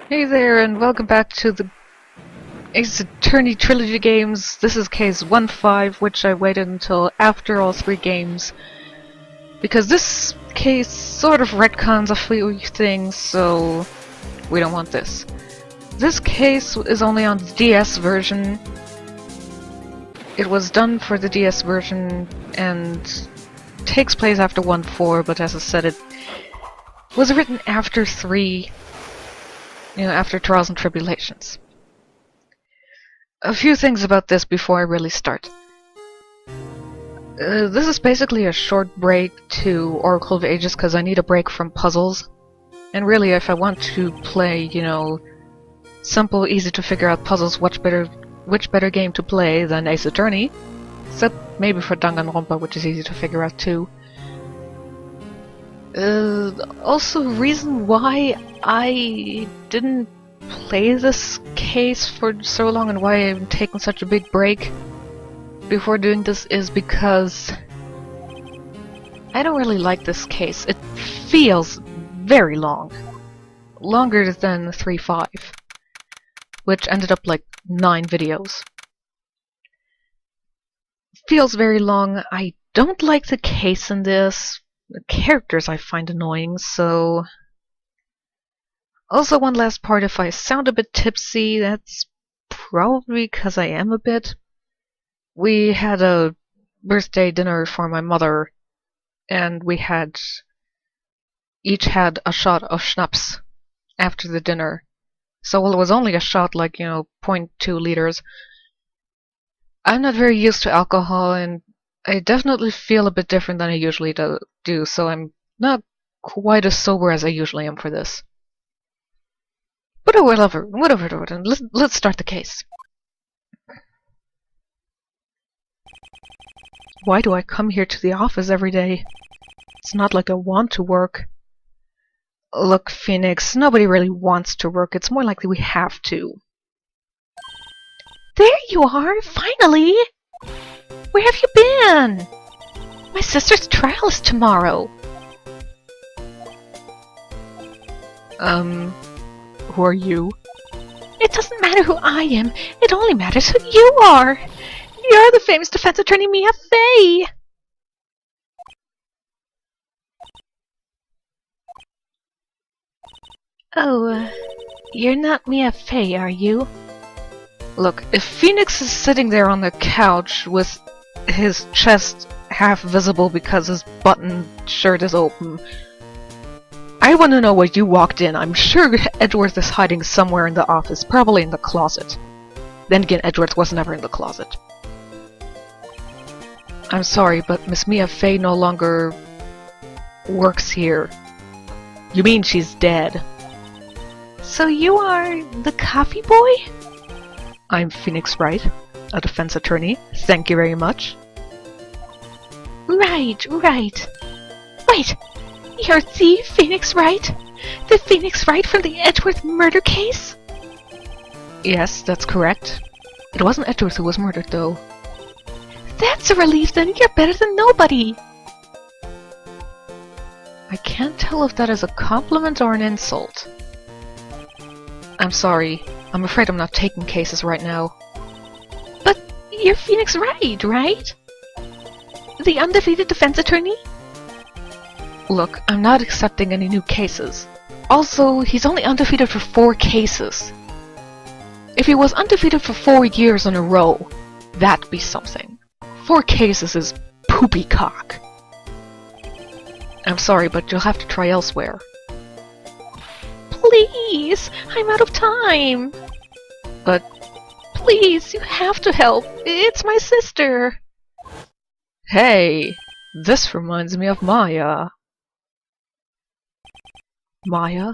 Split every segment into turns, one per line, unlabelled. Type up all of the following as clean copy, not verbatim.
Hey there, and welcome back to the Ace Attorney Trilogy games. This is case 1-5, which I waited until after all three games, because this case sort of retcons a few things, so we don't want this. This case is only on the DS version. It was done for the DS version, and takes place after 1-4, but as I said, it was written after 3. After Trials and Tribulations. A few things about this before I really start. This is basically a short break to Oracle of Ages because I need a break from puzzles. And really, if I want to play, simple, easy to figure out puzzles, which better game to play than Ace Attorney? Except maybe for Danganronpa, which is easy to figure out too. Also, reason why I didn't play this case for so long and why I've taken such a big break before doing this is because I don't really like this case. It feels very long. Longer than 3-5, which ended up like 9 videos. Feels very long. I don't like the case in this. The characters I find annoying, so... Also, one last part, if I sound a bit tipsy, that's probably because I am a bit. We had a birthday dinner for my mother, and we each had a shot of schnapps after the dinner. So, well, it was only a shot, like, 0.2 liters. I'm not very used to alcohol, and I definitely feel a bit different than I usually do, so I'm not quite as sober as I usually am for this. But whatever, let's start the case. Why do I come here to the office every day? It's not like I want to work. Look, Phoenix, nobody really wants to work, it's more likely we have to. There you are, finally! Where have you been? My sister's trial is tomorrow. Who are you? It doesn't matter who I am. It only matters who you are. You're the famous defense attorney Mia Fey. Oh, you're not Mia Fey, are you? Look, if Phoenix is sitting there on the couch with his chest half visible because his button shirt is open, I want to know why you walked in. I'm sure Edgeworth is hiding somewhere in the office, probably in the closet. Then again, Edgeworth was never in the closet. I'm sorry, but Miss Mia Fey no longer works here. You mean she's dead? So you are the coffee boy? I'm Phoenix Wright, a defense attorney. Thank you very much. Right. Wait! You're the Phoenix Wright? The Phoenix Wright from the Edgeworth murder case? Yes, that's correct. It wasn't Edgeworth who was murdered, though. That's a relief, then. You're better than nobody! I can't tell if that is a compliment or an insult. I'm sorry. I'm afraid I'm not taking cases right now. But you're Phoenix Wright, right? The undefeated defense attorney? Look, I'm not accepting any new cases. Also, he's only undefeated for 4 cases. If he was undefeated for 4 years in a row, that'd be something. 4 cases is poopycock. I'm sorry, but you'll have to try elsewhere. Please! I'm out of time! But, please, you have to help. It's my sister! Hey! This reminds me of Maya. Maya?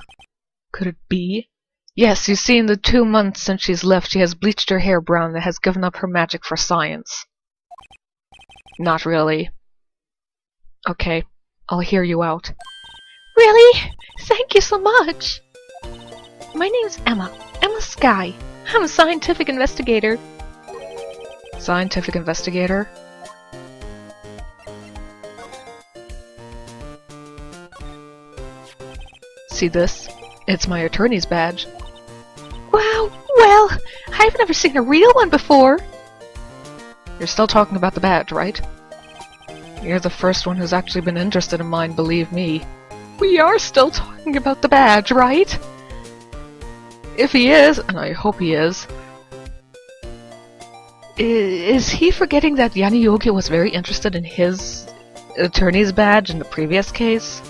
Could it be? Yes, you see, in the 2 months since she's left, she has bleached her hair brown and has given up her magic for science. Not really. Okay, I'll hear you out. Really? Thank you so much! My name's Emma. Emma Sky. I'm a scientific investigator. Scientific investigator? See this? It's my attorney's badge. Wow, well, I've never seen a real one before. You're still talking about the badge, right? You're the first one who's actually been interested in mine, believe me. We are still talking about the badge, right? If he is, and I hope he is he forgetting that Yanni-Yuki was very interested in his attorney's badge in the previous case?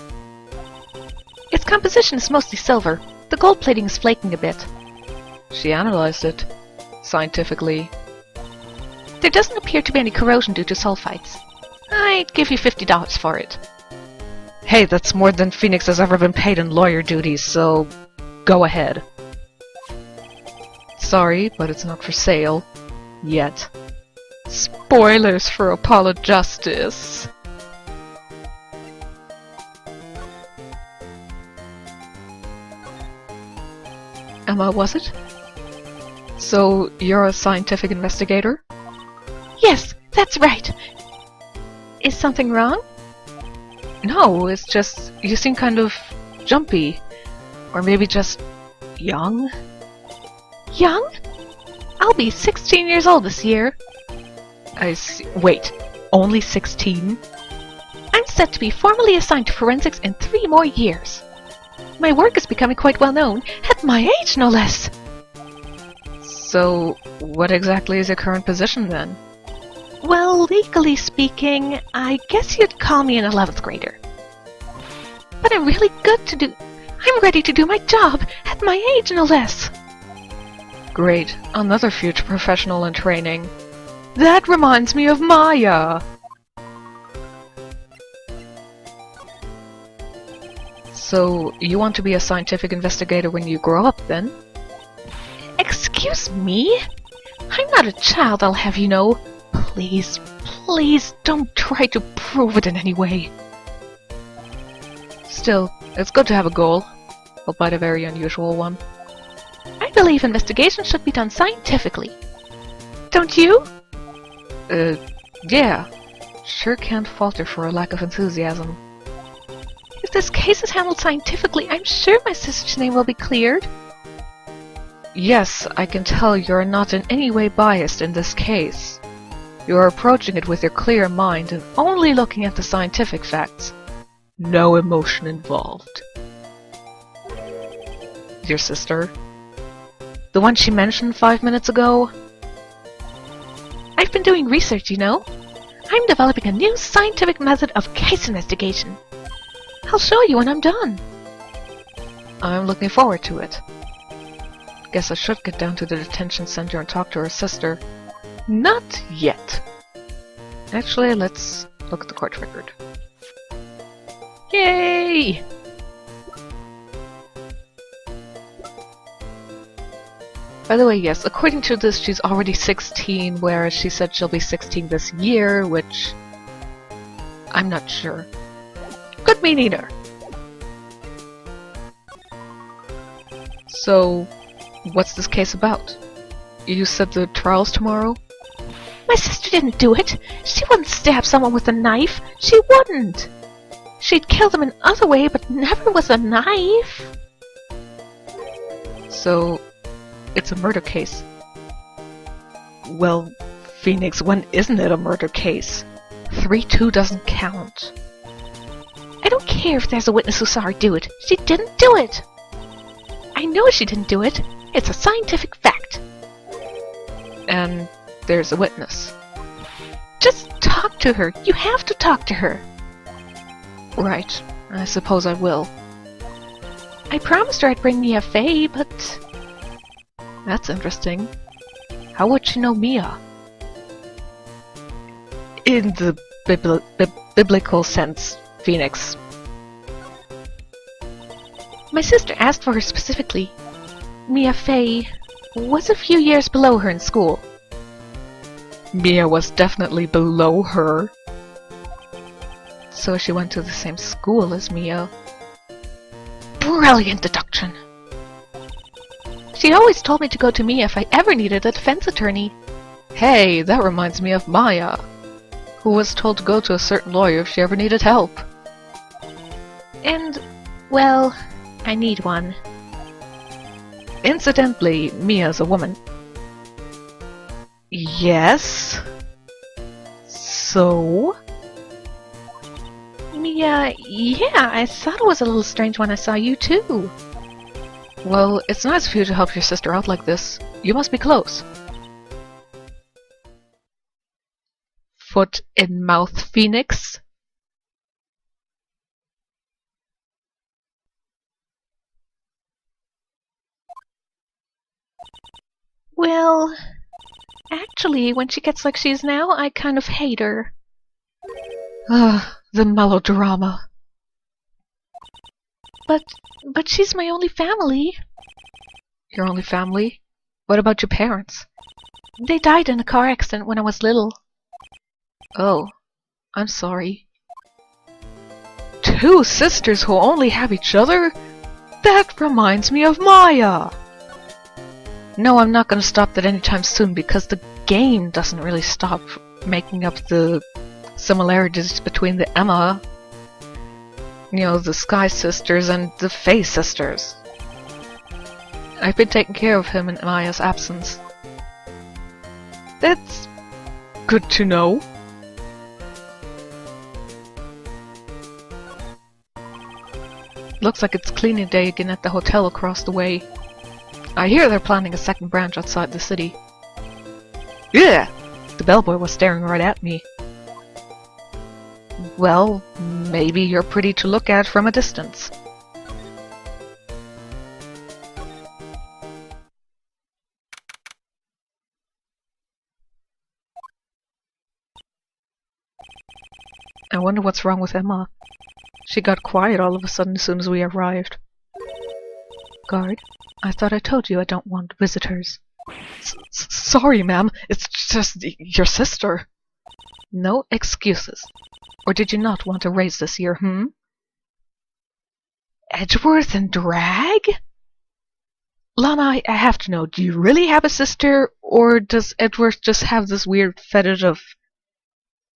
Its composition is mostly silver. The gold plating is flaking a bit. She analyzed it, scientifically. There doesn't appear to be any corrosion due to sulfites. I'd give you $50 for it. Hey, that's more than Phoenix has ever been paid in lawyer duties, so go ahead. Sorry, but it's not for sale. Yet. Spoilers for Apollo Justice. Emma, was it? So, you're a scientific investigator? Yes, that's right. Is something wrong? No, it's just, you seem kind of jumpy. Or maybe just young? Young? I'll be 16 years old this year. I see. Wait, only 16? I'm set to be formally assigned to forensics in 3 more years. My work is becoming quite well known, at my age no less. So, what exactly is your current position then? Well, legally speaking, I guess you'd call me an 11th grader. But I'm really I'm ready to do my job, at my age no less. Great, another future professional in training. That reminds me of Maya! So, you want to be a scientific investigator when you grow up, then? Excuse me? I'm not a child, I'll have you know. Please, please don't try to prove it in any way. Still, it's good to have a goal, albeit a very unusual one. I believe investigation should be done scientifically. Don't you? Yeah. Sure can't falter for a lack of enthusiasm. If this case is handled scientifically, I'm sure my sister's name will be cleared. Yes, I can tell you're not in any way biased in this case. You're approaching it with your clear mind and only looking at the scientific facts. No emotion involved. Your sister? The one she mentioned 5 minutes ago? I've been doing research, you know. I'm developing a new scientific method of case investigation. I'll show you when I'm done. I'm looking forward to it. Guess I should get down to the detention center and talk to her sister. Not yet. Actually, let's look at the court record. Yay! By the way, yes, according to this, she's already 16, whereas she said she'll be 16 this year, which I'm not sure. Could be neither. So, what's this case about? You said the trial's tomorrow? My sister didn't do it. She wouldn't stab someone with a knife. She wouldn't. She'd kill them in other way, but never with a knife. So, it's a murder case. Well, Phoenix, when isn't it a murder case? 3-2 doesn't count. I don't care if there's a witness who saw her do it. She didn't do it. I know she didn't do it. It's a scientific fact. And there's a witness. Just talk to her. You have to talk to her. Right. I suppose I will. I promised her I'd bring Mia Fey, but... That's interesting. How would she know Mia? In the biblical sense, Phoenix. My sister asked for her specifically. Mia Fey was a few years below her in school. Mia was definitely below her. So she went to the same school as Mia. Brilliant deduction! She'd always told me to go to Mia if I ever needed a defense attorney. Hey, that reminds me of Maya, who was told to go to a certain lawyer if she ever needed help. And, well, I need one. Incidentally, Mia's a woman. Yes? So?
Mia, yeah, I thought it was a little strange when I saw you too.
Well, it's nice of you to help your sister out like this. You must be close. Foot in mouth, Phoenix.
Well, actually, when she gets like she is now, I kind of hate her.
Ah, the melodrama.
But she's my only family.
Your only family? What about your parents?
They died in a car accident when I was little.
Oh, I'm sorry. Two sisters who only have each other? That reminds me of Maya! No, I'm not gonna stop that anytime soon because the game doesn't really stop making up the similarities between the Emma, you know, the Sky Sisters and the Fae Sisters. I've been taking care of him in Maya's absence. That's good to know. Looks like it's cleaning day again at the hotel across the way. I hear they're planning a second branch outside the city. Yeah! The bellboy was staring right at me. Well, maybe you're pretty to look at from a distance. I wonder what's wrong with Emma. She got quiet all of a sudden as soon as we arrived. Guard, I thought I told you I don't want visitors. Sorry, ma'am. It's just your sister. No excuses. Or did you not want to raise this year, Edgeworth and drag? Lana, I have to know, do you really have a sister, or does Edgeworth just have this weird fetish of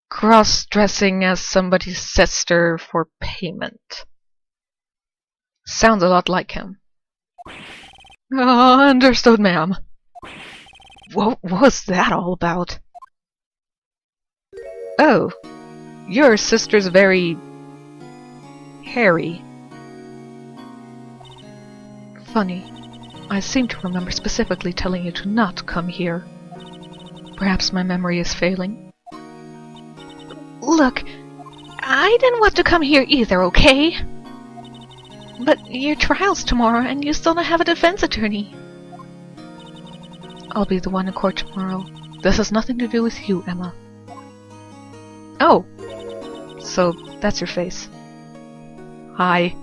cross-dressing as somebody's sister for payment? Sounds a lot like him. Understood, ma'am. What was that all about? Oh, your sister's very hairy. Funny. I seem to remember specifically telling you to not come here. Perhaps my memory is failing.
Look, I didn't want to come here either, okay? But your trial's tomorrow and you still don't have a defense attorney.
I'll be the one in court tomorrow. This has nothing to do with you, Emma. Oh, so that's your face. Hi.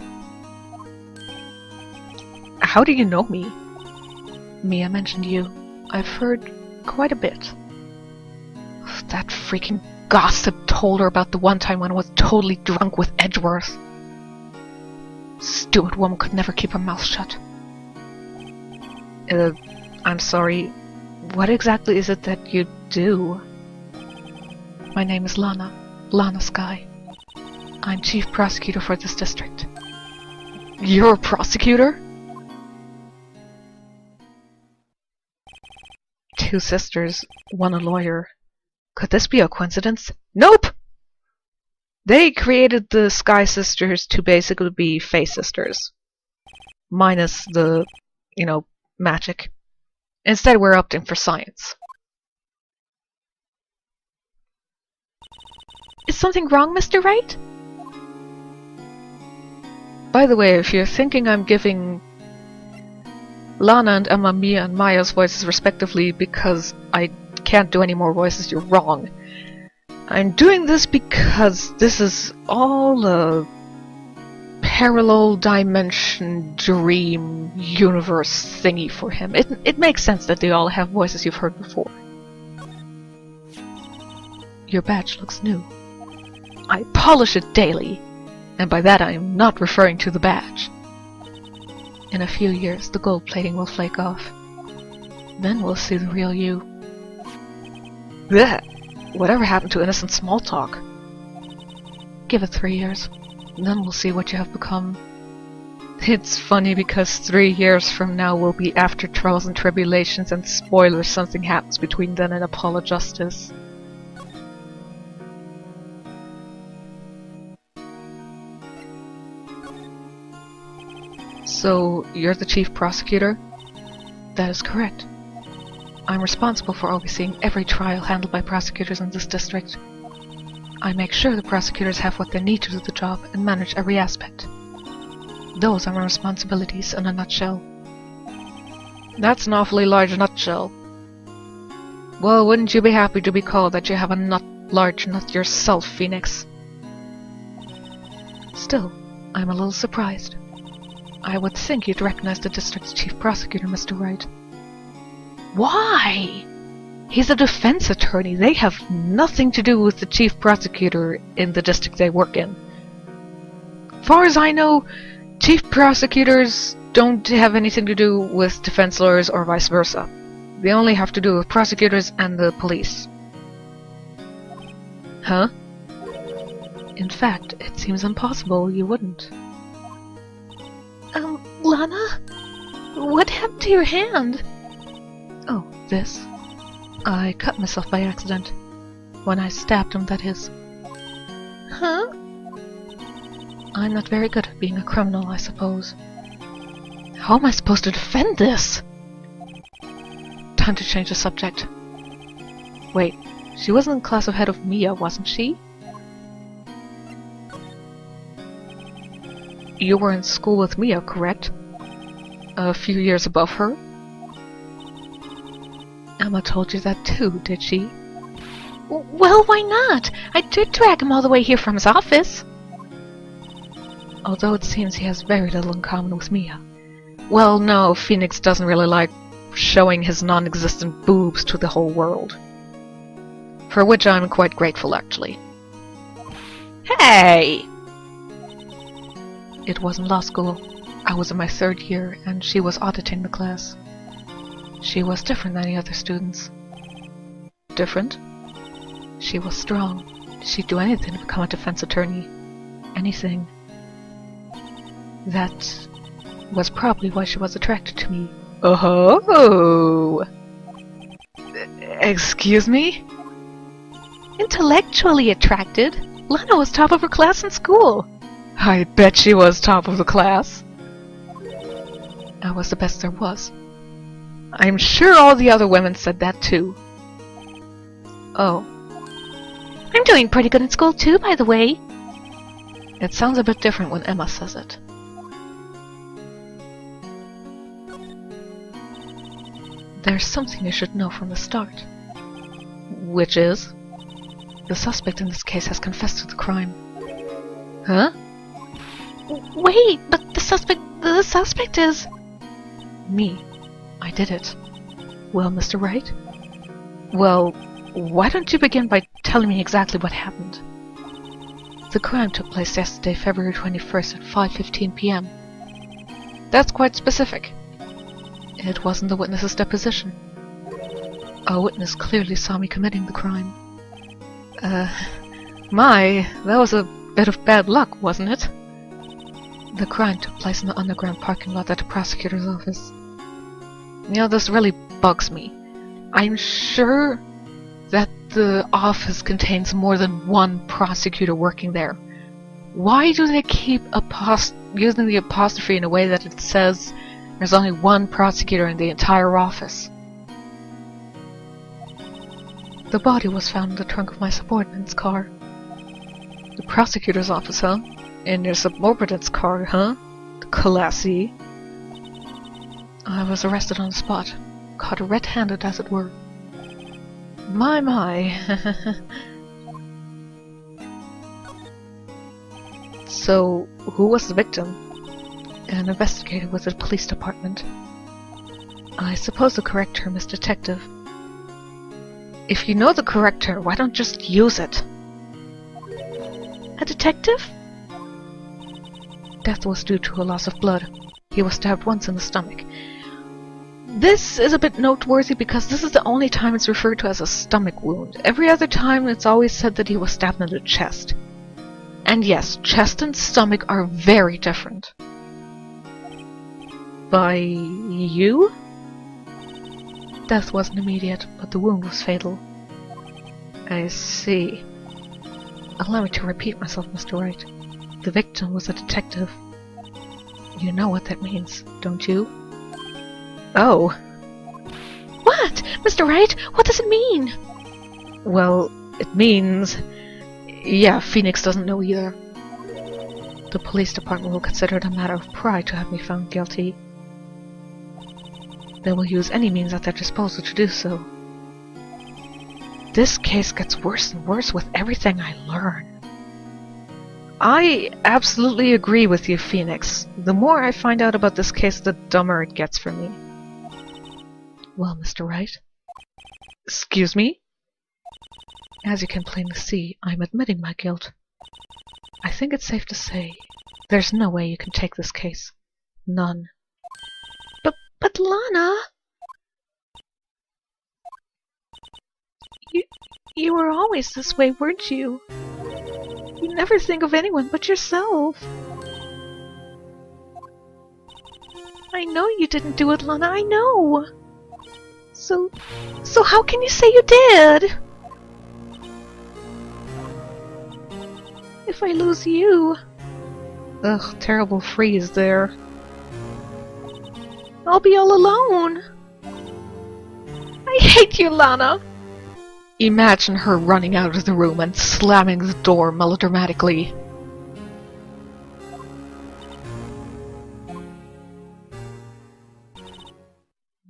How do you know me? Mia mentioned you. I've heard quite a bit. That freaking gossip told her about the one time when I was totally drunk with Edgeworth. Stupid woman could never keep her mouth shut. I'm sorry. What exactly is it that you do? My name is Lana. Lana Sky. I'm chief prosecutor for this district. You're a prosecutor? Two sisters, one a lawyer. Could this be a coincidence? Nope! They created the Sky Sisters to basically be Fae Sisters. Minus the, magic. Instead, we're opting for science.
Is something wrong, Mr. Wright?
By the way, if you're thinking I'm giving Lana and Emma, Mia, and Maya's voices respectively because I can't do any more voices, you're wrong. I'm doing this because this is all a parallel dimension dream universe thingy for him. It makes sense that they all have voices you've heard before. Your badge looks new. I polish it daily, and by that I am not referring to the badge. In a few years, the gold plating will flake off. Then we'll see the real you. Blech! Whatever happened to innocent small talk? Give it 3 years. Then we'll see what you have become. It's funny because 3 years from now will be after trials and tribulations, and spoilers, something happens between then and Apollo Justice. So, you're the chief prosecutor? That is correct. I'm responsible for overseeing every trial handled by prosecutors in this district. I make sure the prosecutors have what they need to do the job and manage every aspect. Those are my responsibilities in a nutshell. That's an awfully large nutshell. Well, wouldn't you be happy to be called that you have a large nut yourself, Phoenix? Still, I'm a little surprised. I would think you'd recognize the district's chief prosecutor, Mr. Wright. Why? He's a defense attorney. They have nothing to do with the chief prosecutor in the district they work in. Far as I know, chief prosecutors don't have anything to do with defense lawyers or vice versa. They only have to do with prosecutors and the police. Huh? In fact, it seems impossible you wouldn't.
Lana? What happened to your hand?
Oh, this. I cut myself by accident. When I stabbed him, that is.
Huh?
I'm not very good at being a criminal, I suppose. How am I supposed to defend this? Time to change the subject. Wait, she wasn't in class ahead of Mia, wasn't she? You were in school with Mia, correct? A few years above her? Emma told you that too, did she?
Well, why not? I did drag him all the way here from his office.
Although it seems he has very little in common with Mia. Well, no, Phoenix doesn't really like showing his non-existent boobs to the whole world. For which I'm quite grateful, actually.
Hey!
It was in law school. I was in my 3rd year, and she was auditing the class. She was different than the other students. Different? She was strong. She'd do anything to become a defense attorney. Anything. That was probably why she was attracted to me. Oh! Excuse me?
Intellectually attracted? Lana was top of her class in school.
I bet she was top of the class. I was the best there was. I'm sure all the other women said that too. Oh.
I'm doing pretty good in school too, by the way.
It sounds a bit different when Emma says it. There's something you should know from the start. Which is? The suspect in this case has confessed to the crime. Huh?
Wait, but the suspect is...
Me. I did it. Well, Mr. Wright? Well, why don't you begin by telling me exactly what happened? The crime took place yesterday, February 21st at 5:15 p.m. That's quite specific. It wasn't the witness's deposition. A witness clearly saw me committing the crime. That was a bit of bad luck, wasn't it? The crime took place in the underground parking lot at the prosecutor's office. You know, this really bugs me. I'm sure that the office contains more than one prosecutor working there. Why do they keep using the apostrophe in a way that it says there's only one prosecutor in the entire office? The body was found in the trunk of my subordinate's car. The prosecutor's office, huh? In your subordinate's car, huh? Classy. I was arrested on the spot. Caught red-handed, as it were. My. So, who was the victim? An investigator with the police department. I suppose the correct term is detective. If you know the correct term, why don't just use it?
A detective?
Death was due to a loss of blood. He was stabbed once in the stomach. This is a bit noteworthy because this is the only time it's referred to as a stomach wound. Every other time it's always said that he was stabbed in the chest. And yes, chest and stomach are very different. By you? Death wasn't immediate, but the wound was fatal. I see. Allow me to repeat myself, Mr. Wright. The victim was a detective. You know what that means, don't you? Oh.
What? Mr. Wright, what does it mean?
Well, it means... Yeah, Phoenix doesn't know either. The police department will consider it a matter of pride to have me found guilty. They will use any means at their disposal to do so. This case gets worse and worse with everything I learn. I absolutely agree with you, Phoenix. The more I find out about this case, the dumber it gets for me. Well, Mr. Wright? Excuse me? As you can plainly see, I'm admitting my guilt. I think it's safe to say, there's no way you can take this case. None.
But Lana... You were always this way, weren't you? You never think of anyone but yourself. I know you didn't do it, Lana, I know! So how can you say you did? If I lose you...
Ugh, terrible freeze there.
I'll be all alone. I hate you, Lana!
Imagine her running out of the room and slamming the door melodramatically.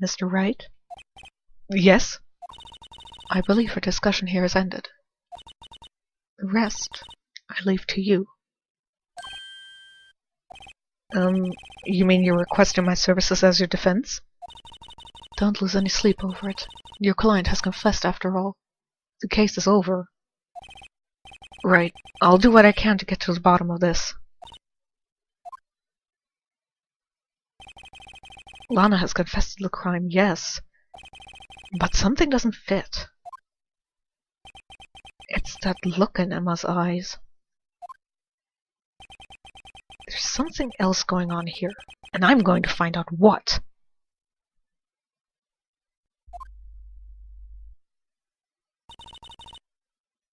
Mr. Wright? Yes? I believe our discussion here is ended. The rest, I leave to you. You mean you're requesting my services as your defense? Don't lose any sleep over it. Your client has confessed after all. The case is over. Right. I'll do what I can to get to the bottom of this. Lana has confessed to the crime, yes. But something doesn't fit. It's that look in Emma's eyes. There's something else going on here, and I'm going to find out what.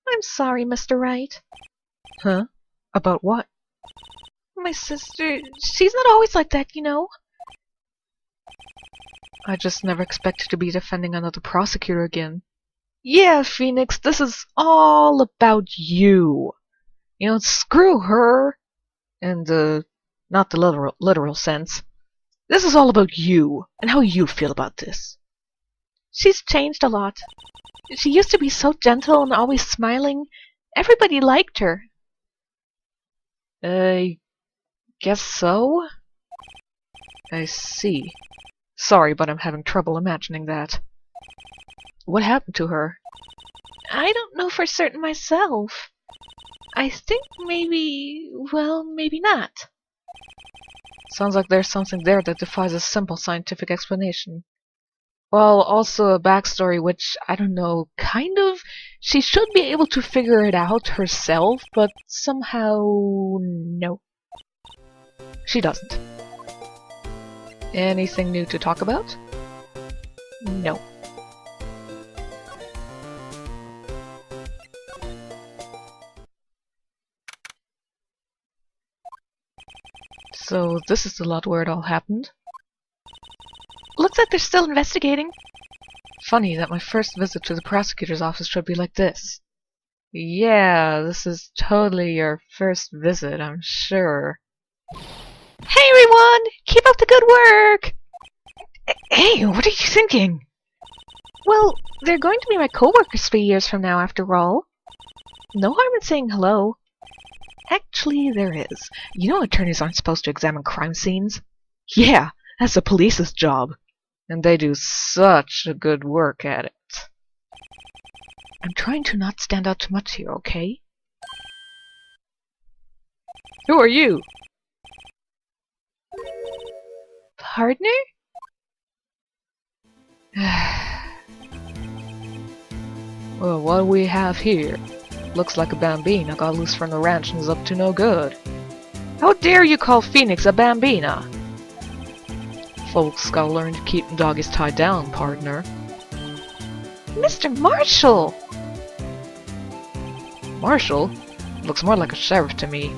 I'm sorry, Mr. Wright.
Huh? About what?
My sister, she's not always like that, you know.
I just never expected to be defending another prosecutor again. Yeah, Phoenix, this is all about you. You know, screw her. And, not the literal sense. This is all about you, and how you feel about this.
She's changed a lot. She used to be so gentle and always smiling. Everybody liked her.
I guess so? I see. Sorry, but I'm having trouble imagining that. What happened to her?
I don't know for certain myself. I think maybe... well, maybe not.
Sounds like there's something there that defies a simple scientific explanation. Well, also a backstory which, I don't know, kind of... She should be able to figure it out herself, but somehow... no. She doesn't. Anything new to talk about? No. So, this is the lot where it all happened?
Looks like they're still investigating.
Funny that my first visit to the prosecutor's office should be like this. Yeah, this is totally your first visit, I'm sure.
Hey everyone! Keep up the good work!
Hey, what are you thinking?
Well, they're going to be my co-workers 3 years from now, after all. No harm in saying hello.
Actually, there is. You know attorneys aren't supposed to examine crime scenes? Yeah, that's the police's job. And they do such a good work at it. I'm trying to not stand out too much here, okay? Who are you?
Partner?
Well, what do we have here? Looks like a bambina got loose from the ranch and is up to no good. How dare you call Phoenix a bambina? folks gotta learn to keep doggies tied down, partner.
Mr. Marshall!
Marshall? Looks more like a sheriff to me.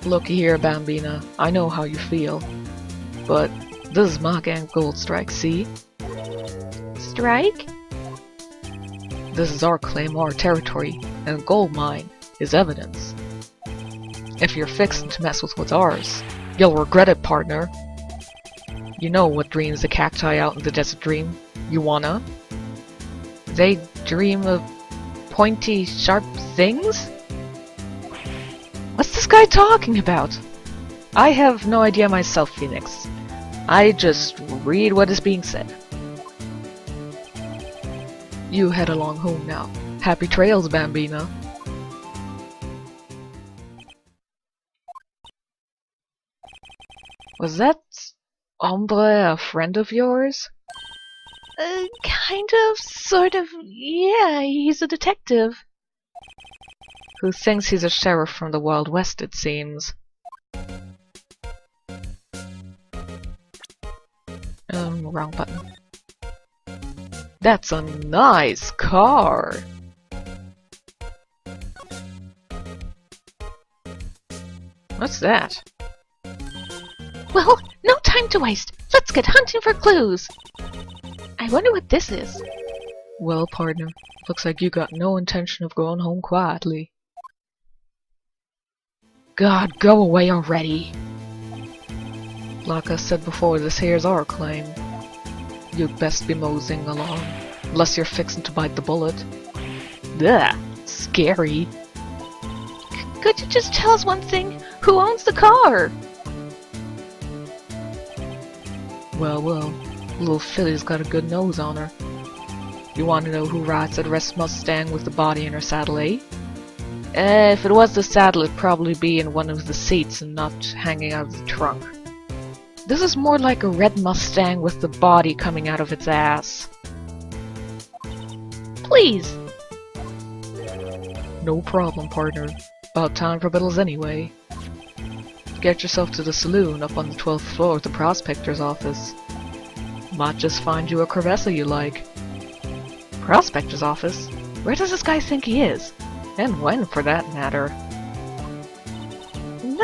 Looky here, Bambina. I know how you feel. But this is my gang Gold Strike, see?
Strike?
This is our claim, our territory, and a gold mine is evidence. If you're fixing to mess with what's ours, you'll regret it, partner. You know what dreams the cacti out in the desert dream? You wanna? They dream of pointy, sharp things? What's this guy talking about? I have no idea myself, Phoenix. I just read what is being said. You head along home now. Happy trails, Bambina. Was that hombre a friend of yours?
Kind of, sort of, yeah, he's a detective.
Who thinks he's a sheriff from the Wild West, it seems. Wrong button. That's a nice car! What's that?
Well, no time to waste. Let's get hunting for clues. I wonder what this is.
Well, partner, looks like you got no intention of going home quietly. God, go away already! Like I said before, this here's our claim. You'd best be moseying along, unless you're fixing to bite the bullet. Ugh, scary.
Could you just tell us one thing? Who owns the car?
Well, little filly's got a good nose on her. You want to know who rides that rest Mustang with the body in her saddle, eh? If it was the saddle, it'd probably be in one of the seats and not hanging out of the trunk. This is more like a red Mustang with the body coming out of its ass.
Please!
No problem, partner. About time for biddles anyway. Get yourself to the saloon up on the 12th floor of the prospector's office. Might just find you a crevessa you like. Prospector's office? Where does this guy think he is? And when, for that matter?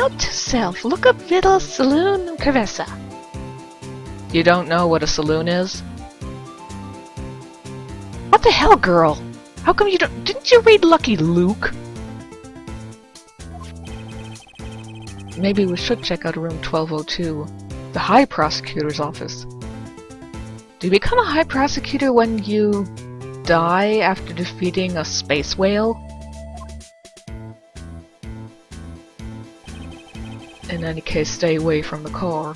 Note to self, look up Viddle Saloon and Crevessa.
You don't know what a saloon is?
What the hell, girl? How come you don't— didn't you read Lucky Luke?
Maybe we should check out room 1202, the High Prosecutor's office. Do you become a High Prosecutor when you die after defeating a space whale? In any case, stay away from the car.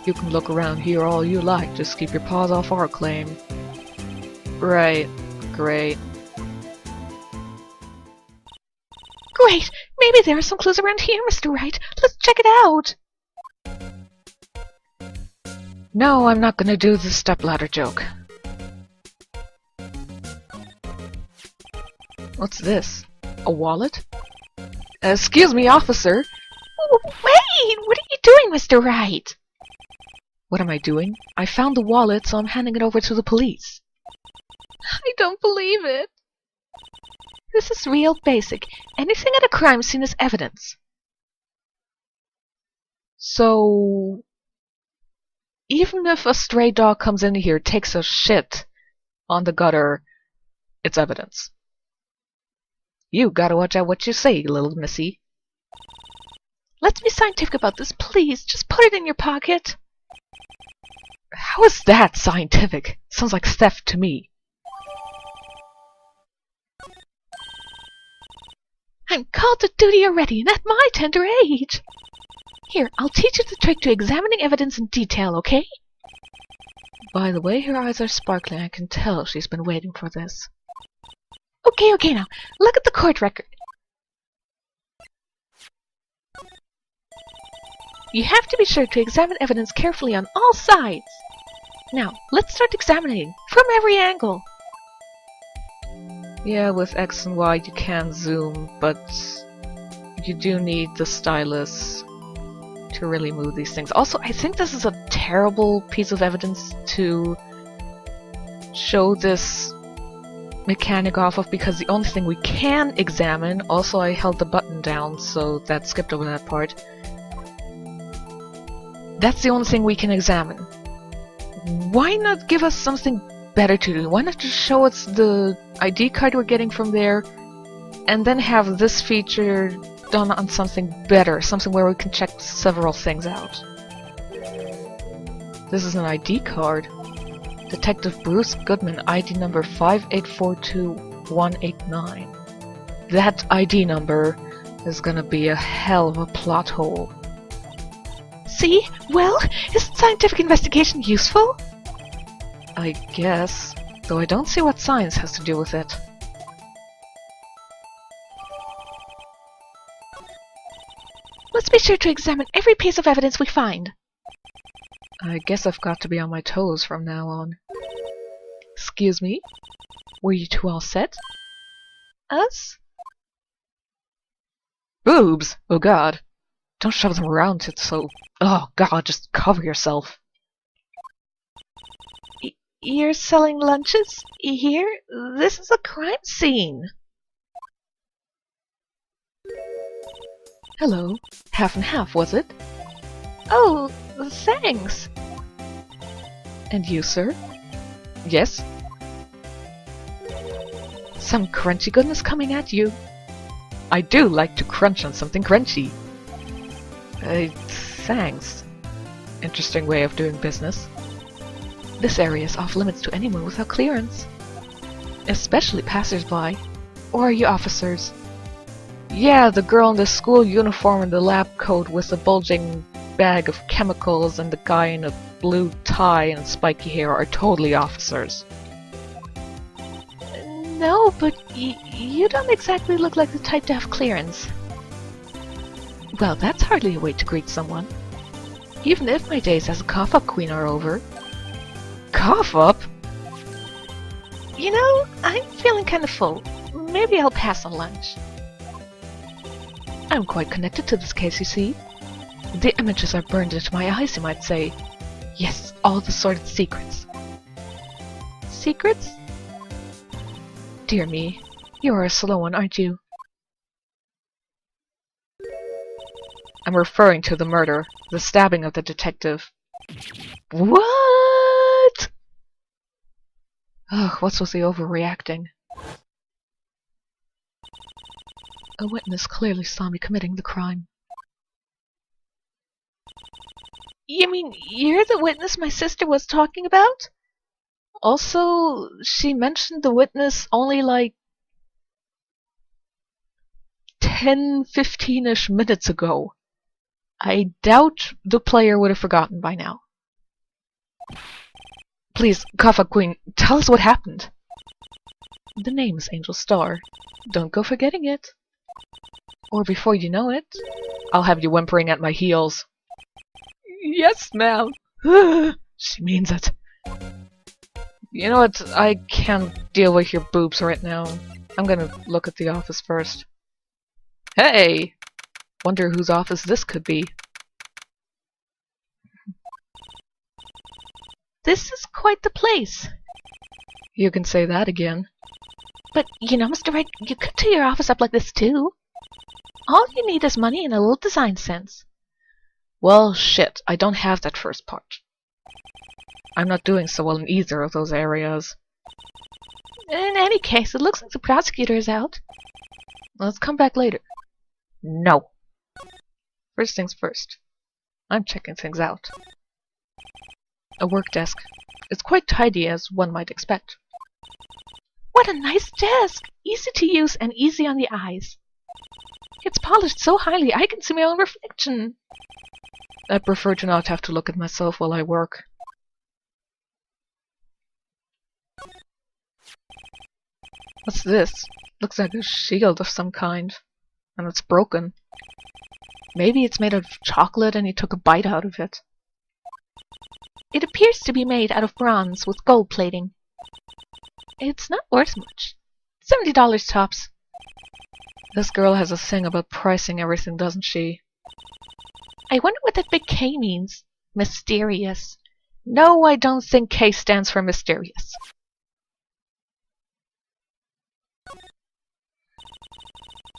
You can look around here all you like, just keep your paws off our claim. Right, great.
Great! Maybe there are some clues around here, Mr. Wright. Let's check it out!
No, I'm not gonna do the stepladder joke. What's this? A wallet? Excuse me, officer!
Wait! What are you doing, Mr. Wright?
What am I doing? I found the wallet, so I'm handing it over to the police.
I don't believe it. This is real basic. Anything at a crime scene is evidence.
So, even if a stray dog comes in here, takes a shit on the gutter, it's evidence. You gotta watch out what you say, little missy.
Let's be scientific about this, please. Just put it in your pocket.
How is that scientific? Sounds like theft to me.
I'm called to duty already, and at my tender age. Here, I'll teach you the trick to examining evidence in detail, okay?
By the way, her eyes are sparkling. I can tell she's been waiting for this.
Okay, now, look at the court record. You have to be sure to examine evidence carefully on all sides. Now, let's start examining from every angle.
Yeah, with X and Y you can zoom, but you do need the stylus to really move these things. Also, I think this is a terrible piece of evidence to show this mechanic off of, because the only thing we can examine, also I held the button down, so that skipped over that part. That's the only thing we can examine. Why not give us something better to do? Why not just show us the ID card we're getting from there, and then have this feature done on something better, something where we can check several things out. This is an ID card. Detective Bruce Goodman, ID number 5842189. That ID number is gonna be a hell of a plot hole.
See? Well, isn't scientific investigation useful?
I guess, though I don't see what science has to do with it.
Let's be sure to examine every piece of evidence we find.
I guess I've got to be on my toes from now on. Excuse me? Were you two all set?
Us?
Boobs! Oh god. Don't shove them around it so... Oh god, just cover yourself.
You're selling lunches here? This is a crime scene.
Hello. Half and half, was it?
Oh, thanks.
And you, sir? Yes? Some crunchy goodness coming at you. I do like to crunch on something crunchy. Thanks. Interesting way of doing business. This area is off limits to anyone without clearance. Especially passers-by. Or are you officers? Yeah, the girl in the school uniform and the lab coat with a bulging bag of chemicals and the guy in a blue tie and spiky hair are totally officers.
No, but you don't exactly look like the type to have clearance.
Well, that's hardly a way to greet someone. Even if my days as a cough-up queen are over. Cough-up?
You know, I'm feeling kind of full. Maybe I'll pass on lunch.
I'm quite connected to this case, you see. The images are burned into my eyes, you might say. Yes, all the sordid secrets.
Secrets?
Dear me, you are a slow one, aren't you? I'm referring to the murder, the stabbing of the detective. What? Ugh, what's with the overreacting? A witness clearly saw me committing the crime.
You mean you're the witness my sister was talking about?
Also, she mentioned the witness only like 10-15-ish minutes ago. I doubt the player would have forgotten by now. Please, Kaffa Queen, tell us what happened. The name is Angel Star. Don't go forgetting it. Or before you know it, I'll have you whimpering at my heels. Yes, ma'am. She means it. You know what? I can't deal with your boobs right now. I'm gonna look at the office first. Hey! Wonder whose office this could be.
This is quite the place.
You can say that again.
But, you know, Mr. Wright, you could do your office up like this too. All you need is money and a little design sense.
Well, shit, I don't have that first part. I'm not doing so well in either of those areas.
In any case, it looks like the prosecutor is out.
Let's come back later. No. First things first. I'm checking things out. A work desk. It's quite tidy, as one might expect.
What a nice desk! Easy to use and easy on the eyes. It's polished so highly I can see my own reflection.
I prefer to not have to look at myself while I work. What's this? Looks like a shield of some kind. And it's broken. Maybe it's made out of chocolate and he took a bite out of it.
It appears to be made out of bronze with gold plating. It's not worth much. $70 tops.
This girl has a thing about pricing everything, doesn't she?
I wonder what that big K means. Mysterious. No, I don't think K stands for mysterious.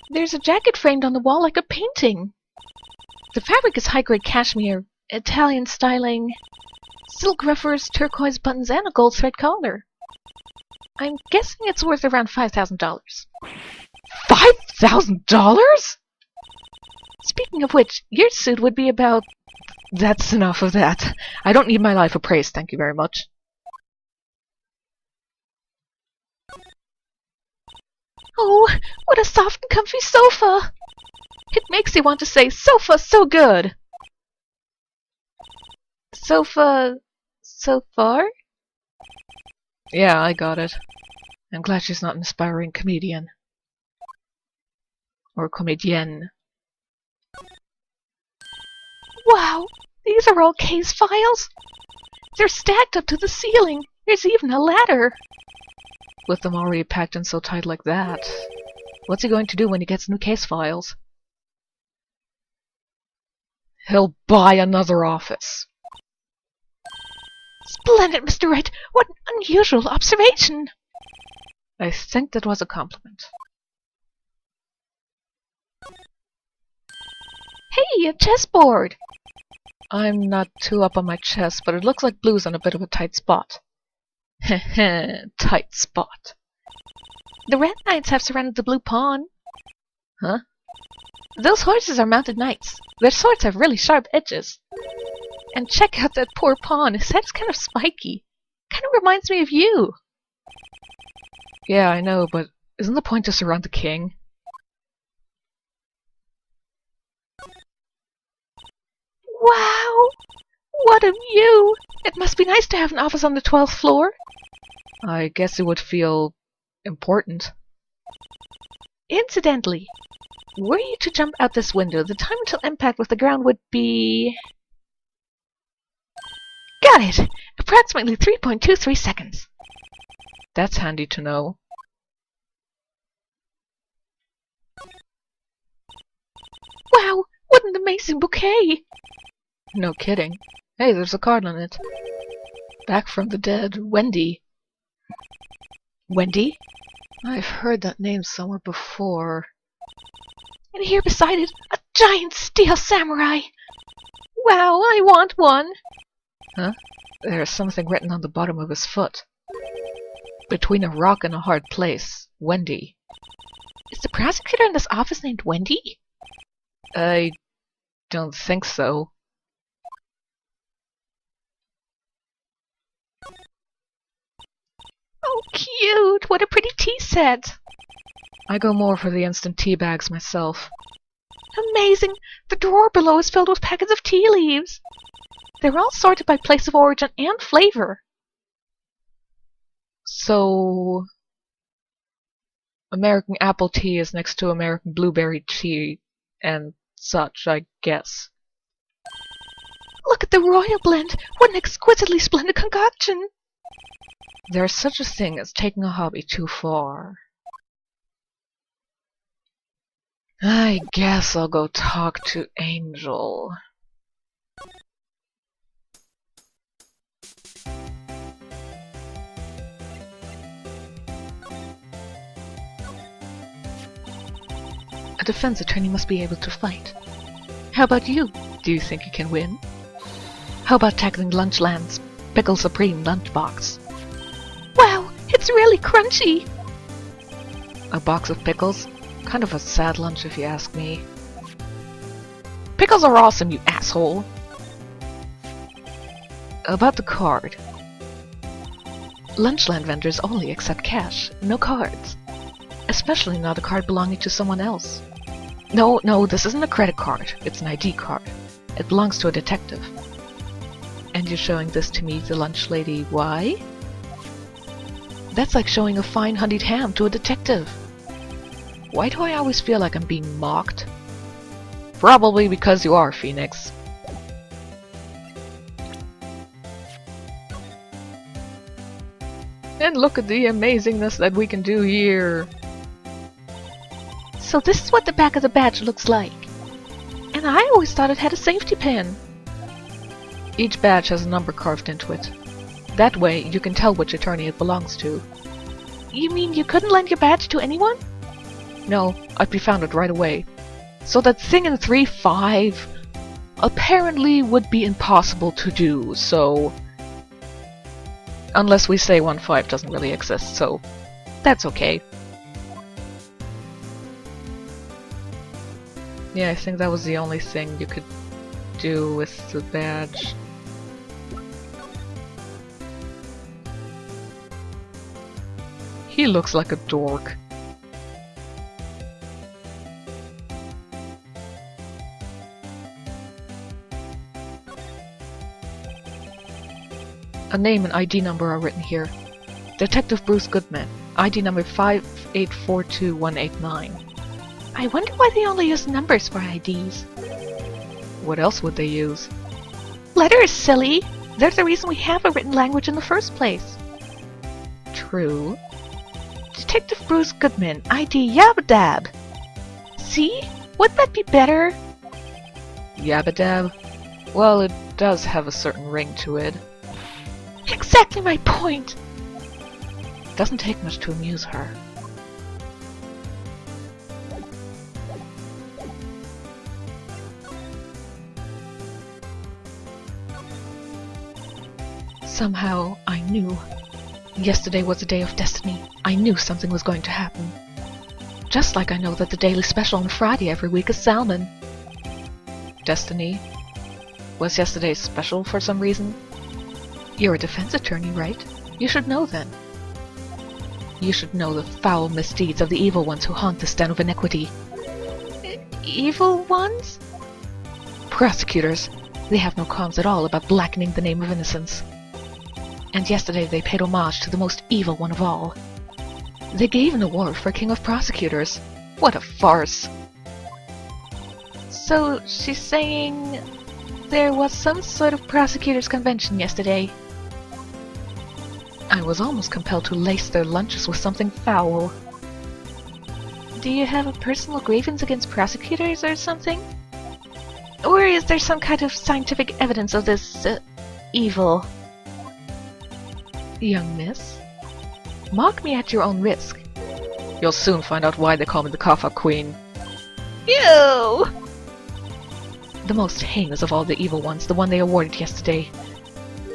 There's a jacket framed on the wall like a painting. The fabric is high-grade cashmere, Italian styling, silk ruffers, turquoise buttons, and a gold thread collar. I'm guessing it's worth around $5,000.
$5,000?
Speaking of which, your suit would be about...
That's enough of that. I don't need my life appraised, thank you very much.
Oh, what a soft and comfy sofa! It makes you want to say, sofa so good! Sofa... so far?
Yeah, I got it. I'm glad she's not an aspiring comedian. Or comedienne.
Wow! These are all K's files? They're stacked up to the ceiling. There's even a ladder.
With them already packed in so tight like that, what's he going to do when he gets new case files? He'll buy another office.
Splendid, Mr. Wright! What an unusual observation!
I think that was a compliment.
Hey, a chessboard!
I'm not too up on my chess, but it looks like blue's on a bit of a tight spot. Heh, tight spot.
The red knights have surrounded the blue pawn.
Huh?
Those horses are mounted knights. Their swords have really sharp edges. And check out that poor pawn. His head's kind of spiky. Kind of reminds me of you.
Yeah, I know, but isn't the point to surround the king?
Wow! What a view! It must be nice to have an office on the 12th floor.
I guess it would feel important.
Incidentally, were you to jump out this window, the time until impact with the ground would be... Got it! Approximately 3.23 seconds.
That's handy to know.
Wow! What an amazing bouquet!
No kidding. Hey, there's a card on it. Back from the dead, Wendy.
Wendy?
I've heard that name somewhere before.
And here beside it, a giant steel samurai! Wow, I want one!
Huh? There's something written on the bottom of his foot. Between a rock and a hard place, Wendy.
Is the prosecutor in this office named Wendy?
I don't think so.
Oh, cute! What a pretty tea set!
I go more for the instant tea bags myself.
Amazing! The drawer below is filled with packets of tea leaves. They're all sorted by place of origin and flavor.
So... American apple tea is next to American blueberry tea and such, I guess.
Look at the royal blend! What an exquisitely splendid concoction!
There's such a thing as taking a hobby too far. I guess I'll go talk to Angel. A defense attorney must be able to fight. How about you? Do you think you can win? How about tackling Lunchland's Pickle Supreme lunchbox?
Wow, it's really crunchy!
A box of pickles? Kind of a sad lunch if you ask me. Pickles are awesome, you asshole! About the card. Lunchland vendors only accept cash, no cards. Especially not a card belonging to someone else. No, this isn't a credit card. It's an ID card. It belongs to a detective. And you're showing this to me, the lunch lady. Why? That's like showing a fine honeyed ham to a detective. Why do I always feel like I'm being mocked? Probably because you are, Phoenix. And look at the amazingness that we can do here.
So this is what the back of the badge looks like. And I always thought it had a safety pin.
Each badge has a number carved into it. That way, you can tell which attorney it belongs to.
You mean you couldn't lend your badge to anyone?
No, I'd be found it right away. So that thing in 3.5 apparently would be impossible to do, so... Unless we say 1.5 doesn't really exist, so that's okay. Yeah, I think that was the only thing you could do with the badge. He looks like a dork. A name and ID number are written here. Detective Bruce Goodman, ID number 5842189.
I wonder why they only use numbers for IDs.
What else would they use?
Letters, silly! They're the reason we have a written language in the first place.
True.
Detective Bruce Goodman, ID Yabba-Dab. See? Wouldn't that be better?
Yabba-Dab? Well, it does have a certain ring to it.
Exactly my point!
Doesn't take much to amuse her. Somehow, I knew. Yesterday was a day of destiny. I knew something was going to happen. Just like I know that the daily special on Friday every week is salmon. Destiny? Was yesterday's special for some reason? You're a defense attorney, right? You should know then. You should know the foul misdeeds of the evil ones who haunt this den of iniquity.
Evil ones?
Prosecutors. They have no qualms at all about blackening the name of innocence. And yesterday they paid homage to the most evil one of all. They gave an award for King of Prosecutors. What a farce!
So she's saying there was some sort of prosecutors' convention yesterday.
I was almost compelled to lace their lunches with something foul.
Do you have a personal grievance against prosecutors or something? Or is there some kind of scientific evidence of this, evil?
Young miss, mock me at your own risk. You'll soon find out why they call me the Kaffa Queen.
Ew!
The most heinous of all the evil ones, the one they awarded yesterday.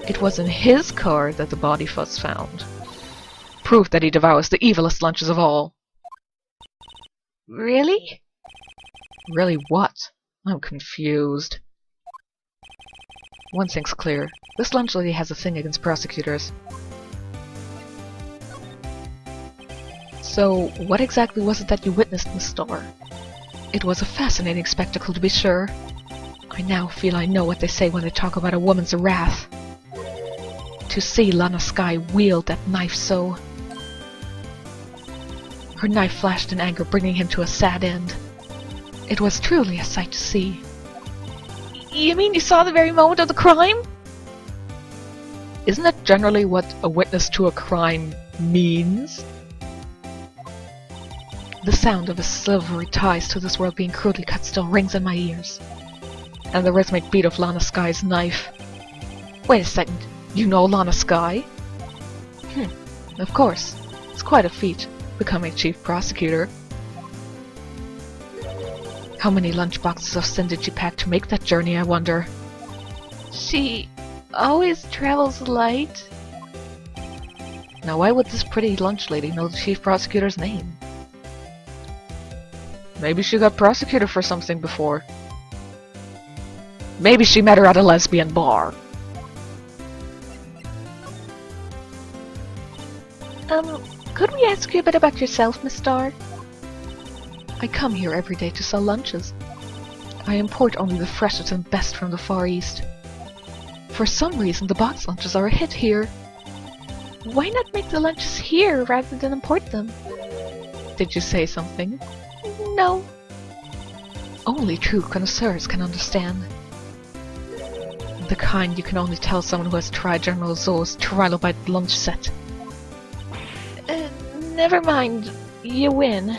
It was in his car that the body was found. Proof that he devours the evilest lunches of all.
Really?
Really what? I'm confused. One thing's clear. This lunch lady has a thing against prosecutors. So, what exactly was it that you witnessed in the store? It was a fascinating spectacle, to be sure. I now feel I know what they say when they talk about a woman's wrath. To see Lana Skye wield that knife so... Her knife flashed in anger, bringing him to a sad end. It was truly a sight to see.
You mean you saw the very moment of the crime?
Isn't that generally what a witness to a crime means? The sound of his silvery ties to this world being crudely cut still rings in my ears. And the rhythmic beat of Lana Skye's knife. Wait a second, you know Lana Skye? Of course. It's quite a feat, becoming chief prosecutor. How many lunchboxes of sin did she pack to make that journey, I wonder?
She always travels light.
Now why would this pretty lunch lady know the chief prosecutor's name? Maybe she got prosecuted for something before. Maybe she met her at a lesbian bar.
Could we ask you a bit about yourself, Miss Starr?
I come here every day to sell lunches. I import only the freshest and best from the Far East. For some reason, the box lunches are a hit here.
Why not make the lunches here rather than import them?
Did you say something?
No.
Only true connoisseurs can understand. The kind you can only tell someone who has tried General Zo's trilobite lunch set.
Never mind. You win.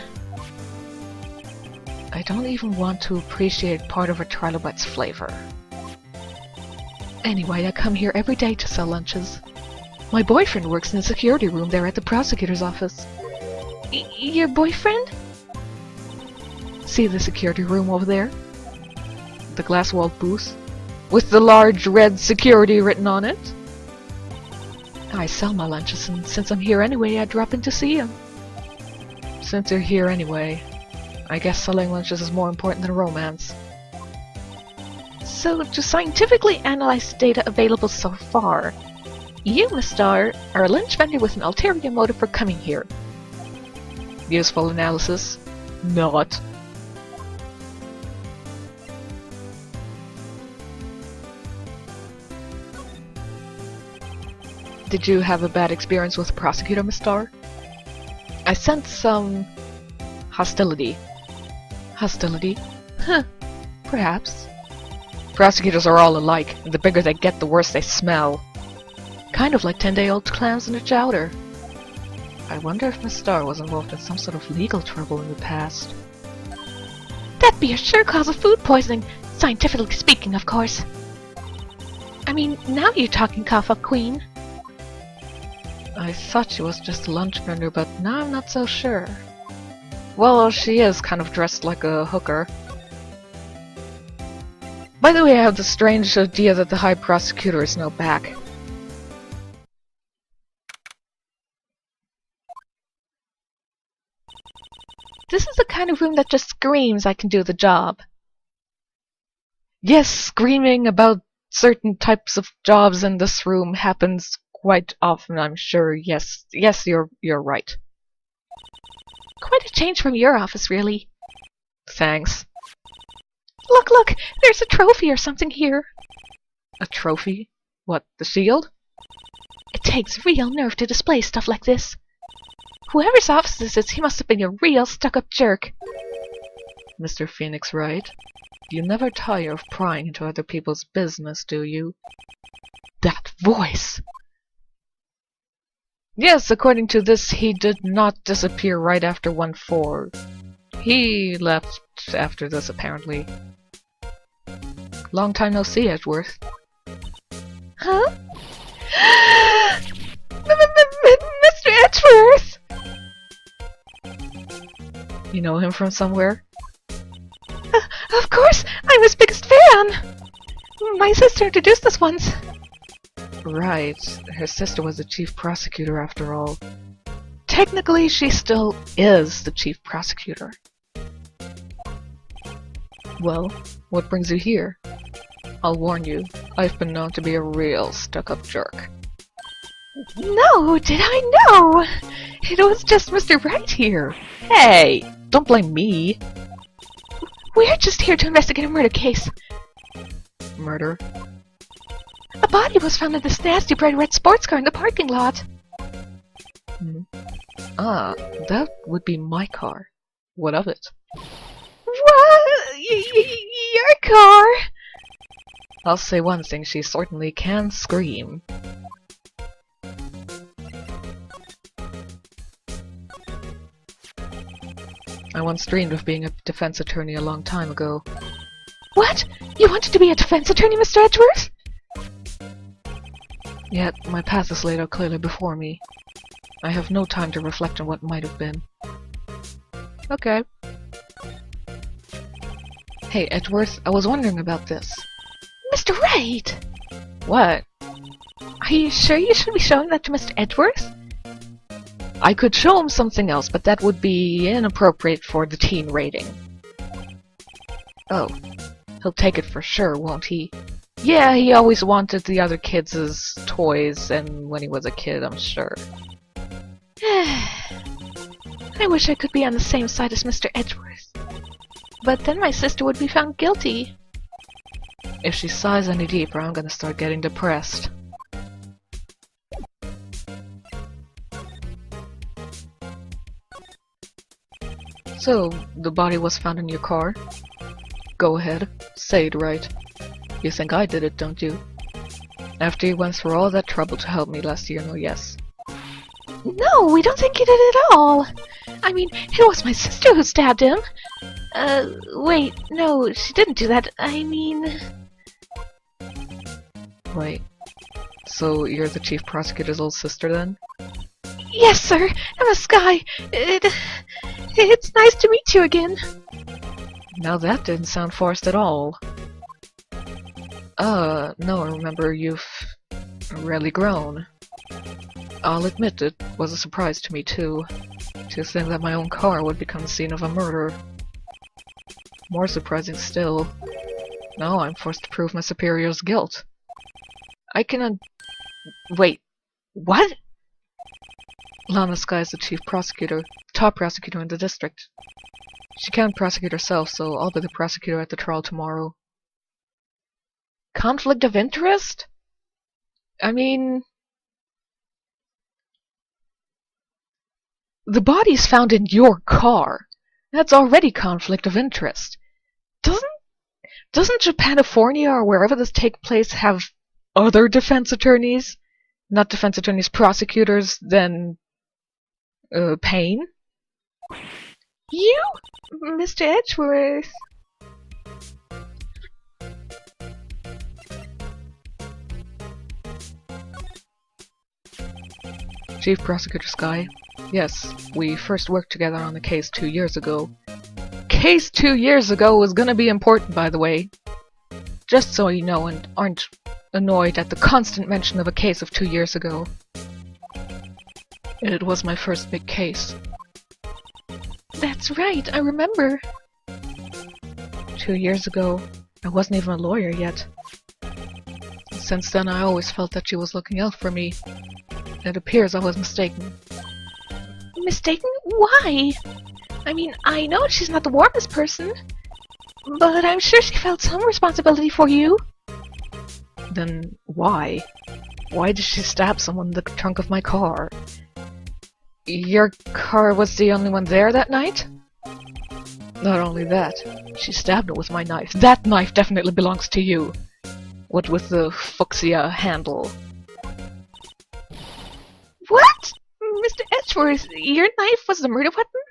I don't even want to appreciate part of a trilobite's flavor.
Anyway, I come here every day to sell lunches. My boyfriend works in the security room there at the prosecutor's office. Your boyfriend?
See the security room over there? The glass-walled booth? With the large red security written on it?
I sell my lunches, and since I'm here anyway, I drop in to see him.
Since you're here anyway, I guess selling lunches is more important than romance.
So, to scientifically analyze data available so far, you, Miss Star, are a lunch vendor with an ulterior motive for coming here.
Useful analysis? Not. Did you have a bad experience with the prosecutor, Miss Star? I sense some hostility.
Hostility? Huh. Perhaps.
Prosecutors are all alike, and the bigger they get, the worse they smell.
Kind of like 10-day-old clams in a chowder.
I wonder if Miss Star was involved in some sort of legal trouble in the past.
That'd be a sure cause of food poisoning, scientifically speaking, of course. I mean, now you're talking, cough-up queen.
I thought she was just a lunch vendor, but now I'm not so sure. Well, she is kind of dressed like a hooker. By the way, I have the strange idea that the High Prosecutor is now back.
This is the kind of room that just screams I can do the job.
Yes, screaming about certain types of jobs in this room happens quite often, I'm sure. Yes, you're right.
Quite a change from your office, really.
Thanks.
Look! There's a trophy or something here.
A trophy? What, the shield?
It takes real nerve to display stuff like this. Whoever's office this is, he must have been a real stuck-up jerk.
Mr. Phoenix, right? You never tire of prying into other people's business, do you?
That voice!
Yes, according to this, he did not disappear right after 1-4. He left after this, apparently. Long time no see, Edgeworth.
Huh? Mr. Edgeworth!
You know him from somewhere?
Of course! I'm his biggest fan! My sister introduced us once.
Right. Her sister was the chief prosecutor after all. Technically, she still is the chief prosecutor. Well, what brings you here? I'll warn you, I've been known to be a real stuck-up jerk.
No, did I know? It was just Mr. Wright here.
Hey, don't blame me.
We're just here to investigate a murder case.
Murder?
A body was found in this nasty bright red sports car in the parking lot.
Ah, that would be my car. What of it?
What? Your car?
I'll say one thing, she certainly can scream. I once dreamed of being a defense attorney a long time ago.
What? You wanted to be a defense attorney, Mr. Edgeworth?
Yet, my path is laid out clearly before me. I have no time to reflect on what might have been. Okay. Hey, Edgeworth, I was wondering about this.
Mr. Wright!
What?
Are you sure you should be showing that to Mr. Edgeworth?
I could show him something else, but that would be inappropriate for the teen rating. Oh, he'll take it for sure, won't he? Yeah, he always wanted the other kids' toys, and when he was a kid, I'm sure.
I wish I could be on the same side as Mr. Edgeworth. But then my sister would be found guilty.
If she sighs any deeper, I'm gonna start getting depressed. So, the body was found in your car? Go ahead, say it right. You think I did it, don't you? After you went through all that trouble to help me last year, no yes?
No, we don't think you did it at all. I mean, it was my sister who stabbed him. Wait, no, she didn't do that. I mean...
Wait. So you're the chief prosecutor's little sister then?
Yes, sir! I'm Sky! It's nice to meet you again!
Now that didn't sound forced at all. No, remember, you've really grown. I'll admit it was a surprise to me too, to think that my own car would become the scene of a murder. More surprising still, now I'm forced to prove my superior's guilt. I cannot... Wait, what? Lana Sky is the chief prosecutor, top prosecutor in the district. She can't prosecute herself, so I'll be the prosecutor at the trial tomorrow. Conflict of interest? I mean... The body's found in your car. That's already conflict of interest. Doesn't Japanifornia or wherever this takes place have other defense attorneys? Not defense attorneys, prosecutors, than... Payne?
You? Mr. Edgeworth?
Chief Prosecutor Sky. Yes, we first worked together on the case 2 years ago. Case 2 years ago was gonna be important, by the way. Just so you know and aren't annoyed at the constant mention of a case of 2 years ago. It was my first big case.
That's right, I remember.
2 years ago, I wasn't even a lawyer yet. Since then, I always felt that she was looking out for me. It appears I was mistaken.
Mistaken? Why? I mean, I know she's not the warmest person, but I'm sure she felt some responsibility for you.
Then why? Why did she stab someone in the trunk of my car? Your car was the only one there that night? Not only that, she stabbed it with my knife. That knife definitely belongs to you. What with the fuchsia handle.
What? Mr. Edgeworth, your knife was the murder weapon?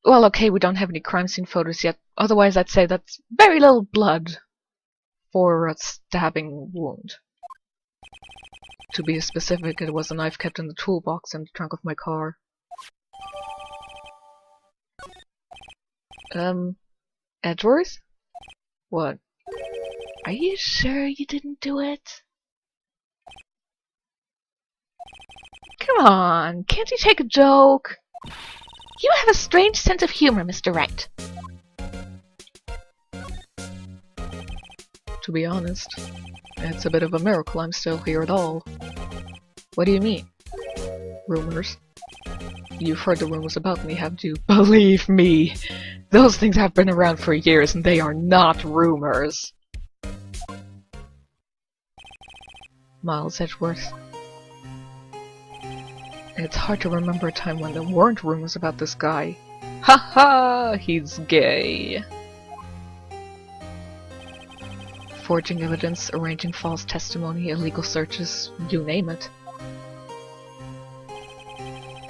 Well, okay, we don't have any crime scene photos yet. Otherwise, I'd say that's very little blood for a stabbing wound. To be specific, it was a knife kept in the toolbox in the trunk of my car. Edgeworth? What?
Are you sure you didn't do it? Come on, can't you take a joke? You have a strange sense of humor, Mr. Wright.
To be honest, it's a bit of a miracle I'm still here at all. What do you mean? Rumors? You've heard the rumors about me, haven't you? Believe me! Those things have been around for years and they are not rumors! Miles Edgeworth. It's hard to remember a time when there weren't rumors about this guy. Haha! He's gay! Forging evidence, arranging false testimony, illegal searches, you name it.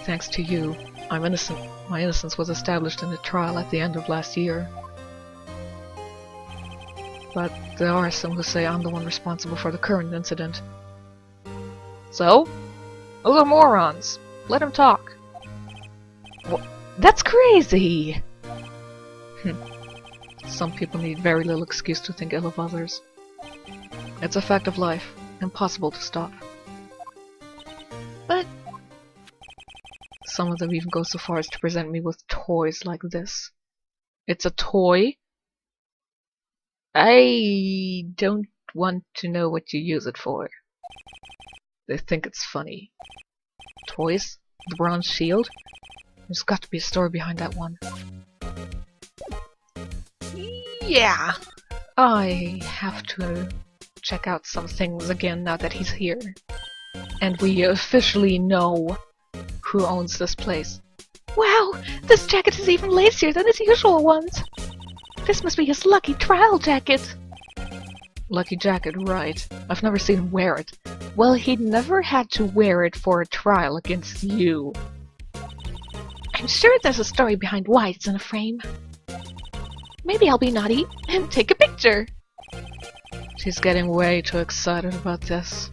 Thanks to you, I'm innocent. My innocence was established in the trial at the end of last year. But there are some who say I'm the one responsible for the current incident. So? Those are morons. Let him talk. That's crazy! Some people need very little excuse to think ill of others. It's a fact of life. Impossible to stop.
But...
Some of them even go so far as to present me with toys like this. It's a toy? I don't want to know what you use it for. They think it's funny. Toys? The bronze shield? There's got to be a story behind that one.
yeah.
I have to check out some things again now that he's here. And we officially know who owns this place.
Wow, this jacket is even lacier than his usual ones. This must be his lucky trial jacket.
Lucky jacket, right. I've never seen him wear it. Well, he never had to wear it for a trial against you.
I'm sure there's a story behind why it's in a frame. Maybe I'll be naughty and take a picture.
She's getting way too excited about this.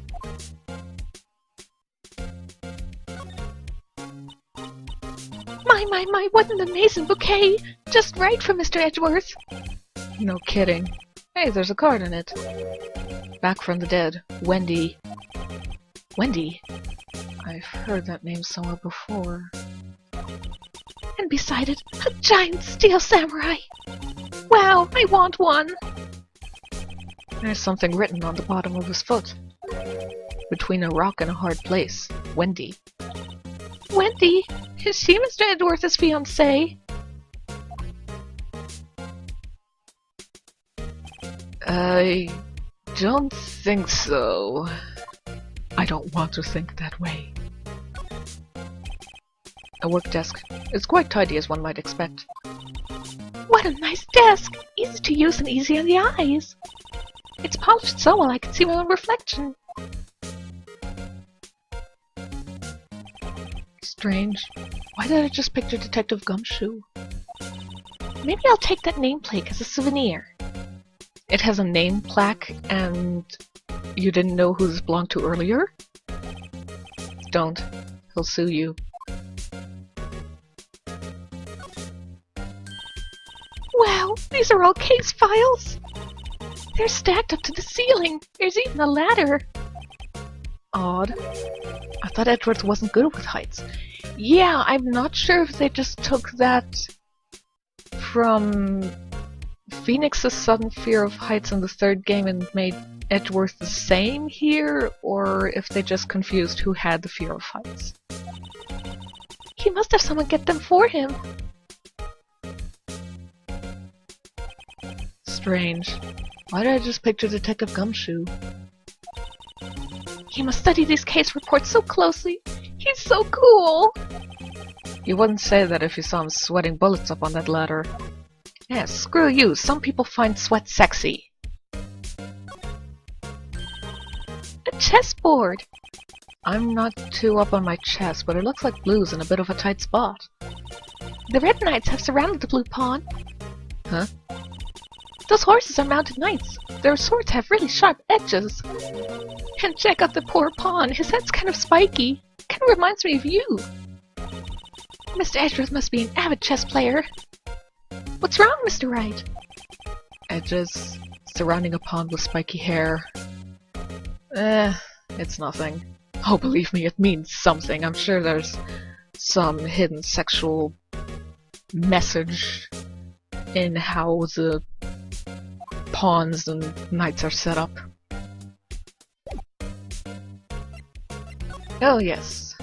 My, what an amazing bouquet! Just right for Mr. Edgeworth.
No kidding. Hey, there's a card in it. Back from the dead. Wendy. Wendy? I've heard that name somewhere before.
And beside it, a giant steel samurai! Wow, I want one!
There's something written on the bottom of his foot. Between a rock and a hard place. Wendy.
Wendy? Is she Mr. Edgeworth's fiancée?
I don't think so. I don't want to think that way. A work desk. It's quite tidy as one might expect.
What a nice desk! Easy to use and easy on the eyes. It's polished so well I can see my own reflection.
Strange. Why did I just picture Detective Gumshoe?
Maybe I'll take that nameplate as a souvenir.
It has a name plaque, and you didn't know who this belonged to earlier? Don't. He'll sue you.
Wow, these are all case files! They're stacked up to the ceiling. There's even a ladder.
Odd. I thought Edgeworth wasn't good with heights.
Yeah, I'm not sure if they just took that
from Phoenix's sudden fear of heights in the third game and made Edgeworth the same here, or if they just confused who had the fear of heights.
He must have someone get them for him.
Strange. Why did I just picture Detective Gumshoe?
He must study these case reports so closely. He's so cool!
You wouldn't say that if you saw him sweating bullets up on that ladder. Yeah, screw you. Some people find sweat sexy.
A chessboard!
I'm not too up on my chess, but it looks like blue's in a bit of a tight spot.
The red knights have surrounded the blue pawn.
Huh?
Those horses are mounted knights. Their swords have really sharp edges. And check out the poor pawn. His head's kind of spiky. Kind of reminds me of you. Mr. Edgeworth must be an avid chess player. What's wrong, Mr. Wright?
Edges surrounding a pawn with spiky hair. It's nothing. Oh, believe me, it means something. I'm sure there's some hidden sexual message in how the pawns and knights are set up. Oh yes.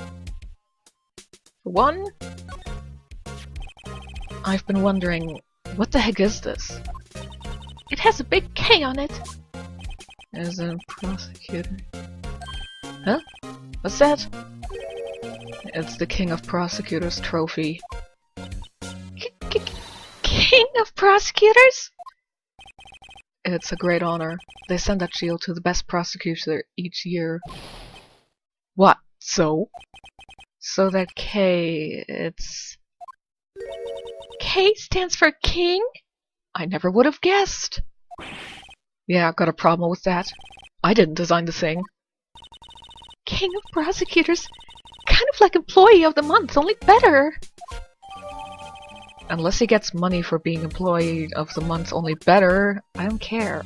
For one, I've been wondering, what the heck is this?
It has a big K on it.
As a prosecutor. Huh? What's that? It's the King of Prosecutors trophy.
King of Prosecutors?
It's a great honor. They send that shield to the best prosecutor each year. What? So? So that K, it's...
K stands for King?
I never would have guessed. Yeah, I've got a problem with that. I didn't design the thing.
King of Prosecutors? Kind of like Employee of the Month, only better.
Unless he gets money for being Employee of the Month, only better, I don't care.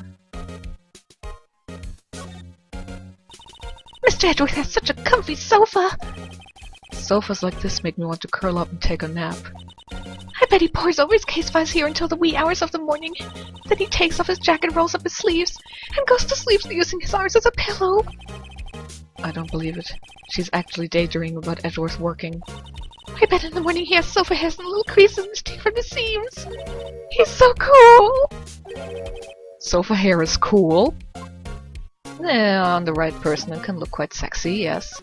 Mr. Edgeworth has such a comfy sofa!
Sofas like this make me want to curl up and take a nap.
I bet he pores over his case files here until the wee hours of the morning. Then he takes off his jacket, rolls up his sleeves, and goes to sleep using his arms as a pillow.
I don't believe it. She's actually daydreaming about Edgeworth working.
I bet in the morning he has sofa hairs and little creases in his teeth from the seams. He's so cool!
Sofa hair is cool? Yeah, on the right person it can look quite sexy, yes.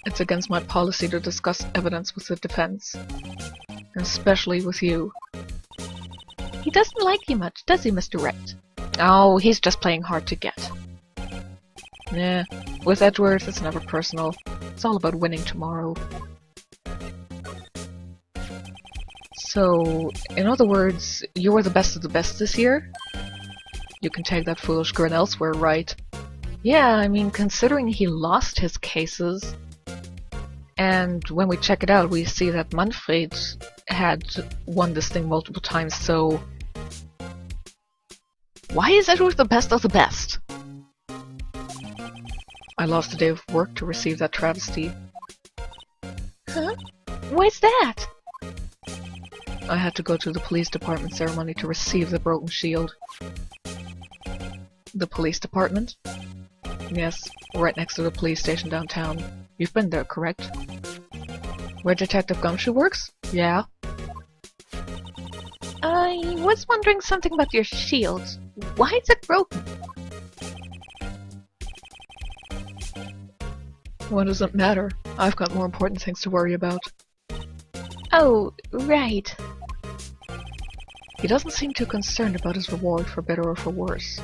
It's against my policy to discuss evidence with the defense. Especially with you.
He doesn't like you much, does he, Mr. Wright?
Oh, he's just playing hard to get. Yeah, with Edgeworth it's never personal. It's all about winning tomorrow. So, in other words, you were the best of the best this year? You can take that foolish grin elsewhere, right? Yeah, I mean, considering he lost his cases, and when we check it out, we see that Manfred had won this thing multiple times, so... Why is Edgeworth the best of the best? I lost a day of work to receive that travesty.
Huh? Why's that?
I had to go to the police department ceremony to receive the broken shield. The police department? Yes, right next to the police station downtown. You've been there, correct? Where Detective Gumshoe works? Yeah.
I was wondering something about your shield. Why is it broken?
What does it matter? I've got more important things to worry about.
Oh, right.
He doesn't seem too concerned about his reward, for better or for worse.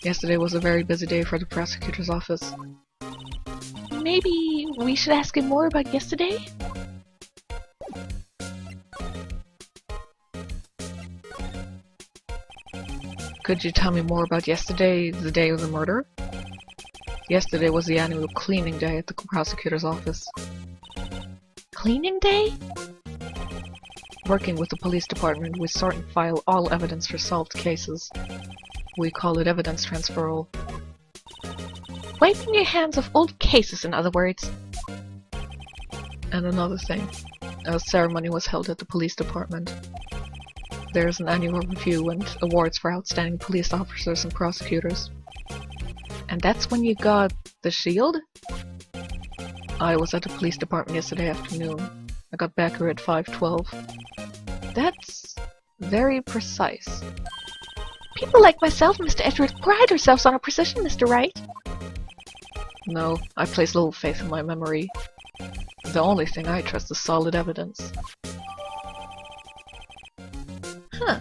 Yesterday was a very busy day for the prosecutor's office.
Maybe we should ask him more about yesterday?
Could you tell me more about yesterday, the day of the murder? Yesterday was the annual cleaning day at the prosecutor's office.
Cleaning day?
Working with the police department, we sort and file all evidence for solved cases. We call it evidence transferal.
Wiping your hands of old cases, in other words.
And another thing, a ceremony was held at the police department. There's an annual review and awards for outstanding police officers and prosecutors. And that's when you got the shield? I was at the police department yesterday afternoon. I got back here at 5:12. That's very precise.
People like myself, Mr. Edgeworth, pride ourselves on our precision, Mr. Wright.
No, I place little faith in my memory. The only thing I trust is solid evidence.
Huh.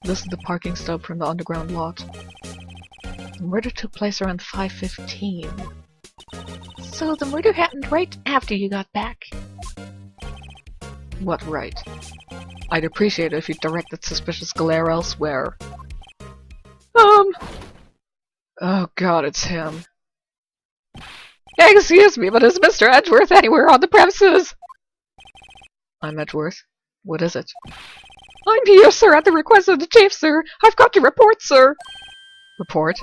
This is the parking stub from the underground lot. The murder took place around 5:15.
So the murder happened right after you got back.
What right? I'd appreciate it if you directed suspicious glare elsewhere. Oh god, it's him. Excuse me, but is Mr. Edgeworth anywhere on the premises? I'm Edgeworth. What is it? I'm here, sir, at the request of the chief, sir. I've got your report, sir. Report?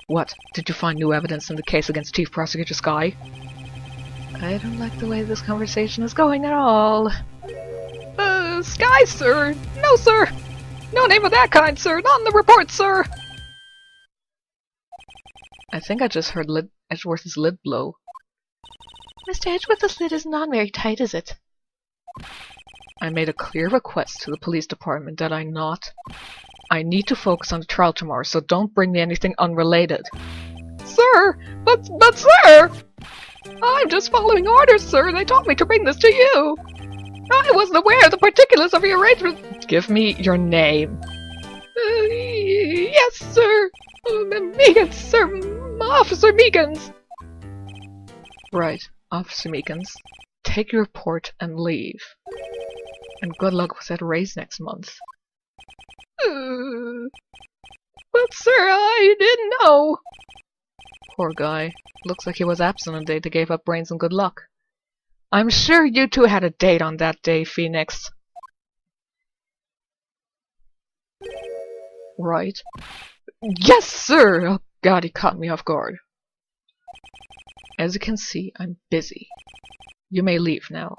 What? Did you find new evidence in the case against Chief Prosecutor Skye? I don't like the way this conversation is going at all. Skye, sir? No, sir! No name of that kind, sir! Not in the report, sir! I think I just heard Edgeworth's lid blow.
Mr. Edgeworth's lid is not very tight, is it?
I made a clear request to the police department that I not. I need to focus on the trial tomorrow, so don't bring me anything unrelated. Sir! But sir! I'm just following orders, sir. They told me to bring this to you. I wasn't aware of the particulars of your arrangement. Give me your name. Yes, sir. Meekins, sir. Officer Meekins. Right, Officer Meekins. Take your report and leave. And good luck with that raise next month. But sir, I didn't know. Poor guy. Looks like he was absent on the day they gave up brains and good luck. I'm sure you two had a date on that day, Phoenix. Right. Yes, sir! Oh god, he caught me off guard. As you can see, I'm busy. You may leave now.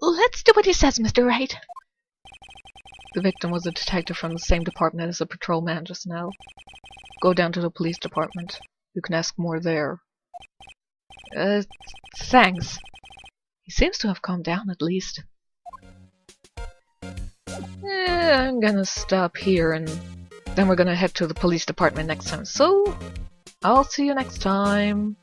Let's do what he says, Mr. Wright.
The victim was a detective from the same department as the patrolman just now. Go down to the police department. You can ask more there. Thanks. He seems to have calmed down at least. I'm gonna stop here and then we're gonna head to the police department next time. So, I'll see you next time.